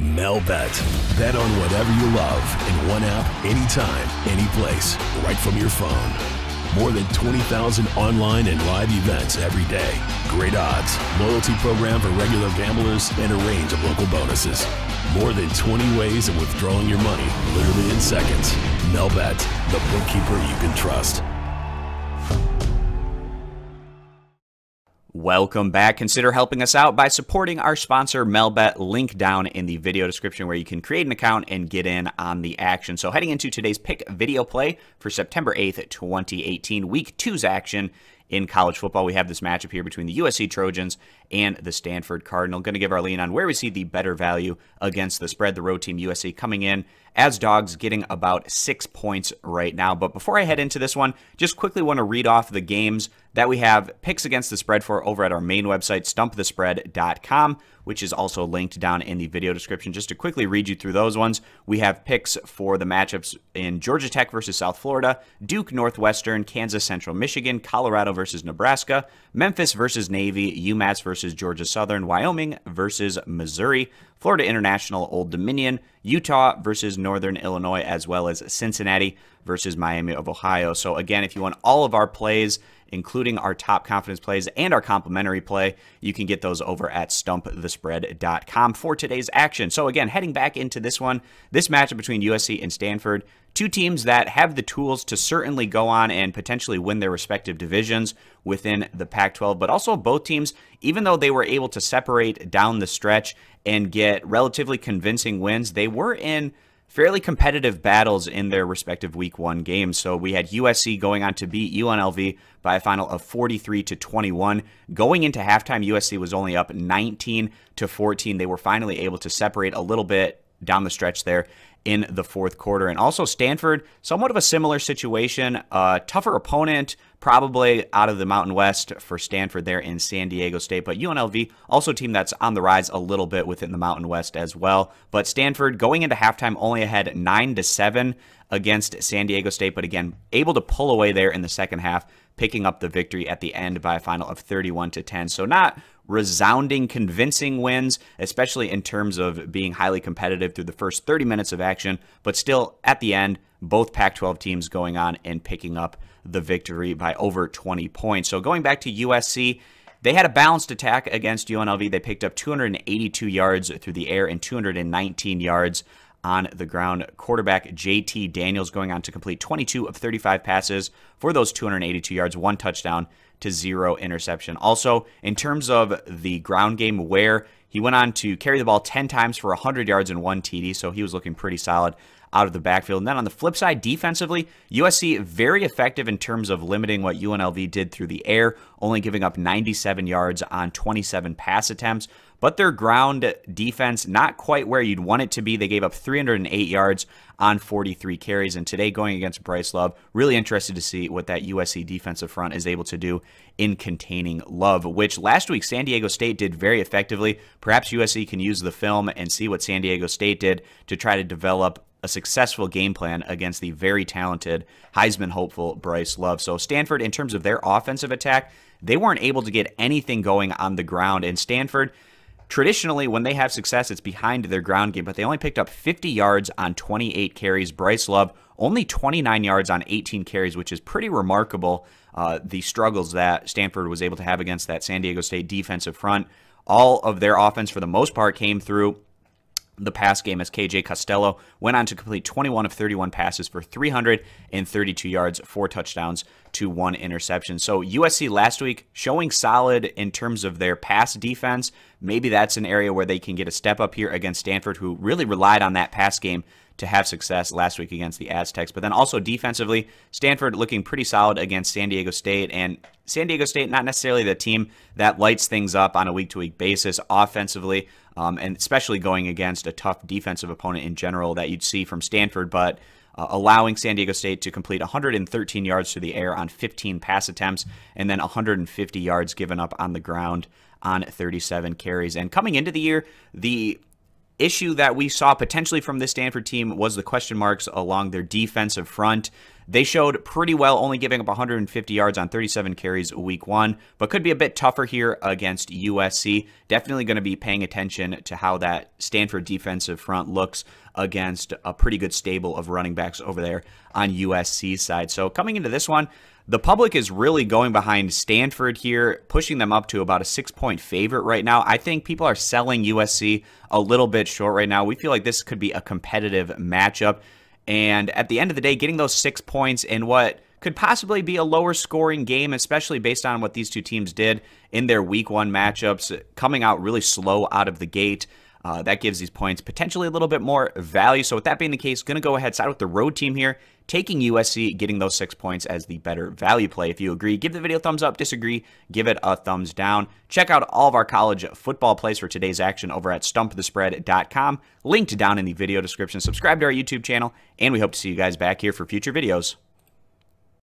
Melbet. Bet on whatever you love in one app, anytime, anyplace, right from your phone. More than 20,000 online and live events every day. Great odds, loyalty program for regular gamblers, and a range of local bonuses. More than 20 ways of withdrawing your money, literally in seconds. Melbet, the bookkeeper you can trust. Welcome back. Consider helping us out by supporting our sponsor, Melbet. Link down in the video description where you can create an account and get in on the action. So heading into today's pick video play for September 8th, 2018, Week 2's action in college football. We have this matchup here between the USC Trojans and the Stanford Cardinal. Going to give our lean on where we see the better value against the spread. The road team USC coming in as dogs, getting about 6 points right now. But before I head into this one, just quickly want to read off the games that we have picks against the spread for over at our main website, stumpthespread.com, which is also linked down in the video description. Just to quickly read you through those ones, we have picks for the matchups in Georgia Tech versus South Florida, Duke Northwestern, Kansas Central Michigan, Colorado versus Nebraska, Memphis versus Navy, UMass versus Georgia Southern, Wyoming versus Missouri, Florida International Old Dominion, Utah versus Northern Illinois, as well as Cincinnati versus Miami of Ohio. So again, if you want all of our plays, including our top confidence plays and our complimentary play, you can get those over at stumpthespread.com for today's action. So again, heading back into this one, this matchup between USC and Stanford, two teams that have the tools to certainly go on and potentially win their respective divisions within the Pac-12, but also both teams, even though they were able to separate down the stretch and get relatively convincing wins, they were in fairly competitive battles in their respective Week 1 games. So we had USC going on to beat UNLV by a final of 43-21. Going into halftime, USC was only up 19-14. They were finally able to separate a little bit down the stretch there in the fourth quarter. And also Stanford, somewhat of a similar situation, a tougher opponent, probably out of the Mountain West for Stanford there in San Diego State. But UNLV, also a team that's on the rise a little bit within the Mountain West as well. But Stanford going into halftime only ahead 9-7 against San Diego State, but again, able to pull away there in the second half, picking up the victory at the end by a final of 31-10. So not resounding, convincing wins, especially in terms of being highly competitive through the first 30 minutes of action, but still at the end, both Pac-12 teams going on and picking up the victory by over 20 points. So going back to USC, they had a balanced attack against UNLV. They picked up 282 yards through the air and 219 yards on the ground. Quarterback JT Daniels going on to complete 22 of 35 passes for those 282 yards, 1 touchdown to 0 interception. Also, in terms of the ground game, where he went on to carry the ball 10 times for 100 yards and 1 TD, so he was looking pretty solid out of the backfield. And then on the flip side, defensively, USC very effective in terms of limiting what UNLV did through the air, only giving up 97 yards on 27 pass attempts. But their ground defense, not quite where you'd want it to be. They gave up 308 yards on 43 carries. And today, going against Bryce Love, really interested to see what that USC defensive front is able to do in containing Love, which last week San Diego State did very effectively. Perhaps USC can use the film and see what San Diego State did to try to develop a successful game plan against the very talented Heisman hopeful Bryce Love. So Stanford, in terms of their offensive attack, they weren't able to get anything going on the ground. And Stanford, traditionally, when they have success, it's behind their ground game, but they only picked up 50 yards on 28 carries. Bryce Love, only 29 yards on 18 carries, which is pretty remarkable, the struggles that Stanford was able to have against that San Diego State defensive front. All of their offense, for the most part, came through the pass game as KJ Costello went on to complete 21 of 31 passes for 332 yards, 4 touchdowns to 1 interception. So USC last week showing solid in terms of their pass defense. Maybe that's an area where they can get a step up here against Stanford, who really relied on that pass game to have success last week against the Aztecs. But then also defensively, Stanford looking pretty solid against San Diego State. And San Diego State, not necessarily the team that lights things up on a week-to-week basis offensively, and especially going against a tough defensive opponent in general that you'd see from Stanford, but allowing San Diego State to complete 113 yards through the air on 15 pass attempts, and then 150 yards given up on the ground on 37 carries. And coming into the year, the issue that we saw potentially from this Stanford team was the question marks along their defensive front. They showed pretty well, only giving up 150 yards on 37 carries week 1, but could be a bit tougher here against USC. Definitely going to be paying attention to how that Stanford defensive front looks against a pretty good stable of running backs over there on USC's side. So coming into this one, the public is really going behind Stanford here, pushing them up to about a 6-point favorite right now. I think people are selling USC a little bit short right now. We feel like this could be a competitive matchup. And at the end of the day, getting those 6 points in what could possibly be a lower scoring game, especially based on what these two teams did in their week 1 matchups, coming out really slow out of the gate. That gives these points potentially a little bit more value. So with that being the case, going to go ahead, side with the road team here, taking USC, getting those 6 points as the better value play. If you agree, give the video a thumbs up. Disagree, give it a thumbs down. Check out all of our college football plays for today's action over at stumpthespread.com. Linked down in the video description. Subscribe to our YouTube channel, and we hope to see you guys back here for future videos.